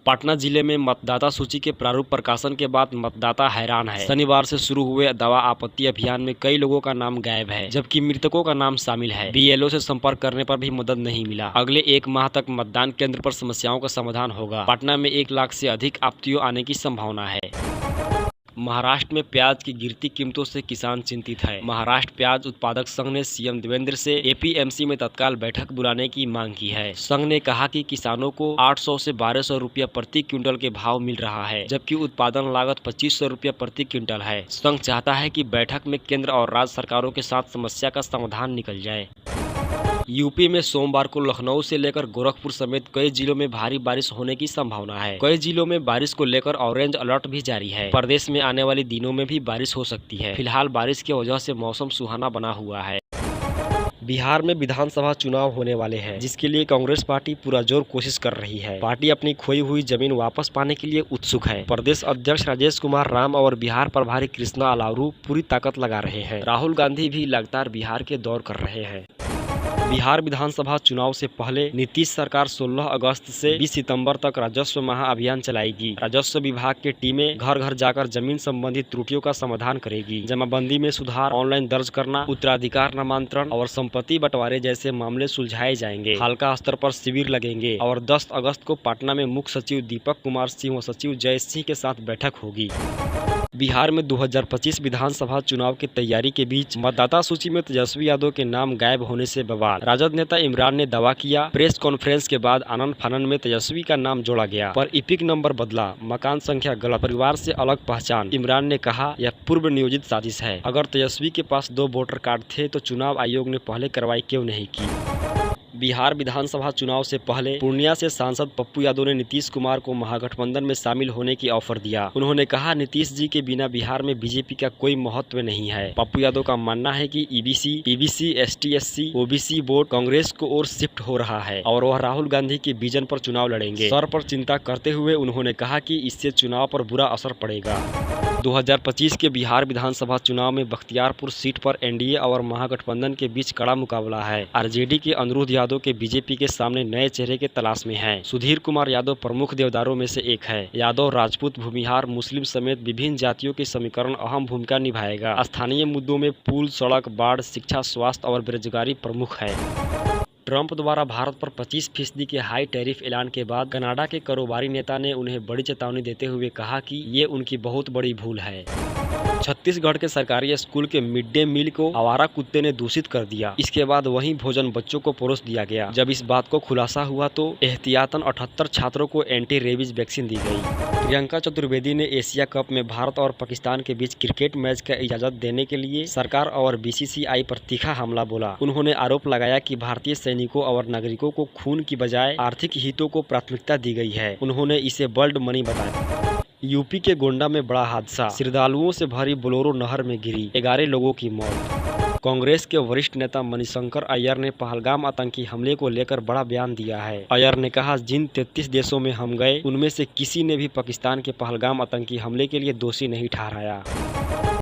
पटना जिले में मतदाता सूची के प्रारूप प्रकाशन के बाद मतदाता हैरान है। शनिवार से शुरू हुए दावा आपत्ति अभियान में कई लोगों का नाम गायब है, जबकि मृतकों का नाम शामिल है। बीएलओ से संपर्क करने पर भी मदद नहीं मिला। अगले 1 माह तक मतदान केंद्र पर समस्याओं का समाधान होगा। पटना में 1 लाख से अधिक आपत्तियों आने की संभावना है। महाराष्ट्र में प्याज की गिरती कीमतों से किसान चिंतित है। महाराष्ट्र प्याज उत्पादक संघ ने सीएम देवेंद्र से एपीएमसी में तत्काल बैठक बुलाने की मांग की है। संघ ने कहा कि किसानों को 800 से 1200 रुपया प्रति क्विंटल के भाव मिल रहा है, जबकि उत्पादन लागत 2500 रुपया प्रति क्विंटल है। संघ चाहता है कि बैठक में केंद्र और राज्य सरकारों के साथ समस्या का समाधान निकल जाए। यूपी में सोमवार को लखनऊ से लेकर गोरखपुर समेत कई जिलों में भारी बारिश होने की संभावना है। कई जिलों में बारिश को लेकर ऑरेंज अलर्ट भी जारी है। प्रदेश में आने वाले दिनों में भी बारिश हो सकती है। फिलहाल बारिश की वजह से मौसम सुहाना बना हुआ है। बिहार में विधानसभा चुनाव होने वाले हैं, जिसके लिए कांग्रेस पार्टी पूरा जोर कोशिश कर रही है। पार्टी अपनी खोई हुई जमीन वापस पाने के लिए उत्सुक है। प्रदेश अध्यक्ष राजेश कुमार राम और बिहार प्रभारी कृष्णा अलाउरू पूरी ताकत लगा रहे हैं। राहुल गांधी भी लगातार बिहार के दौर कर रहे हैं। बिहार विधानसभा चुनाव से पहले नीतीश सरकार 16 अगस्त से 20 सितंबर तक राजस्व महाअभियान चलाएगी। राजस्व विभाग की टीमें घर घर जाकर जमीन संबंधी त्रुटियों का समाधान करेगी। जमाबंदी में सुधार, ऑनलाइन दर्ज करना, उत्तराधिकार नामांतरण और संपत्ति बंटवारे जैसे मामले सुलझाए जाएंगे। हल्का स्तर पर शिविर लगेंगे और 10 अगस्त को पटना में मुख्य सचिव दीपक कुमार सिंह व सचिव जय सिंह के साथ बैठक होगी। बिहार में 2025 विधानसभा चुनाव की तैयारी के बीच मतदाता सूची में तेजस्वी यादव के नाम गायब होने से बवाल। राजद नेता इमरान ने दावा किया, प्रेस कॉन्फ्रेंस के बाद आनन फानन में तेजस्वी का नाम जोड़ा गया, पर इपिक नंबर बदला, मकान संख्या गलत, परिवार से अलग पहचान। इमरान ने कहा, यह पूर्व नियोजित साजिश है। अगर तेजस्वी के पास 2 वोटर कार्ड थे तो चुनाव आयोग ने पहले कार्रवाई क्यों नहीं की। बिहार विधानसभा चुनाव से पहले पूर्णिया से सांसद पप्पू यादव ने नीतीश कुमार को महागठबंधन में शामिल होने की ऑफर दिया। उन्होंने कहा, नीतीश जी के बिना बिहार में बीजेपी का कोई महत्व नहीं है। पप्पू यादव का मानना है कि EBC, PBC, ST, SC, OBC vote Congress को ओर शिफ्ट हो रहा है और वह राहुल गांधी के विजन पर चुनाव लड़ेंगे। सर पर चिंता करते हुए उन्होंने कहा कि इससे चुनाव पर बुरा असर पड़ेगा। 2025 के बिहार विधानसभा चुनाव में बख्तियारपुर सीट पर एनडीए और महागठबंधन के बीच कड़ा मुकाबला है। आरजेडी के अनिरुद्ध यादव के बीजेपी के सामने नए चेहरे के तलाश में हैं। सुधीर कुमार यादव प्रमुख देवदारों में से एक है। यादव राजपूत, भूमिहार, मुस्लिम समेत विभिन्न जातियों के समीकरण अहम भूमिका निभाएगा। स्थानीय मुद्दों में पुल, सड़क, बाढ़, शिक्षा, स्वास्थ्य और बेरोजगारी प्रमुख है। ट्रंप द्वारा भारत पर 25% के हाई टैरिफ ऐलान के बाद कनाडा के कारोबारी नेता ने उन्हें बड़ी चेतावनी देते हुए कहा कि ये उनकी बहुत बड़ी भूल है। छत्तीसगढ़ के सरकारी स्कूल के मिड डे मील को आवारा कुत्ते ने दूषित कर दिया। इसके बाद वही भोजन बच्चों को परोस दिया गया। जब इस बात को खुलासा हुआ तो एहतियातन 78 छात्रों को एंटी रेबीज वैक्सीन दी गई। प्रियंका चतुर्वेदी ने एशिया कप में भारत और पाकिस्तान के बीच क्रिकेट मैच का इजाजत देने के लिए सरकार और बीसीसीआई पर तीखा हमला बोला। उन्होंने आरोप लगाया कि भारतीय सैनिकों और नागरिकों को खून की बजाय आर्थिक हितों को प्राथमिकता दी गई है। उन्होंने इसे ब्लड मनी बताया। यूपी के गोंडा में बड़ा हादसा, श्रद्धालुओं से भरी बोलेरो नहर में गिरी, 11 लोगों की मौत। कांग्रेस के वरिष्ठ नेता मणिशंकर अय्यर ने पहलगाम आतंकी हमले को लेकर बड़ा बयान दिया है। अय्यर ने कहा, जिन 33 देशों में हम गए उनमें से किसी ने भी पाकिस्तान के पहलगाम आतंकी हमले के लिए दोषी नहीं ठहराया।